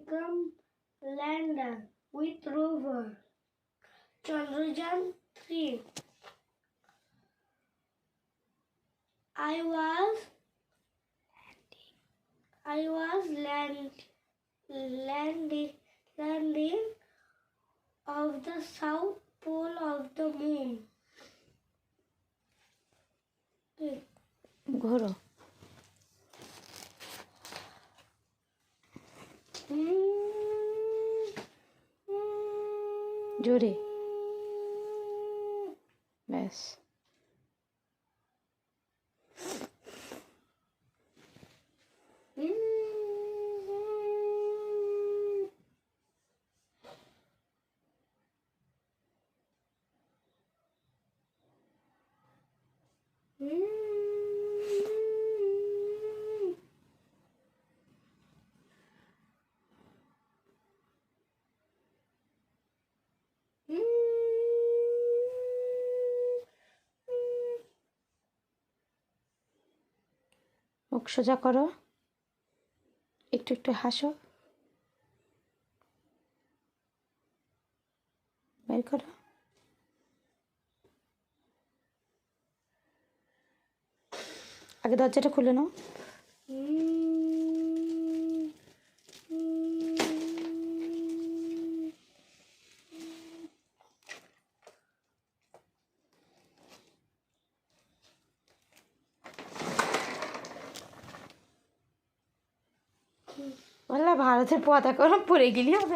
become lander with rover. Chandrayaan 3. I was landing of the south pole of the moon. ঘোরো। জোরে। ব্যাস। মুখ সোজা করো, একটু একটু হাসো, বের করো। আগে দরজাটা খুলে নাও। বললা ভারতের পতাকা পরে গেলি হবে।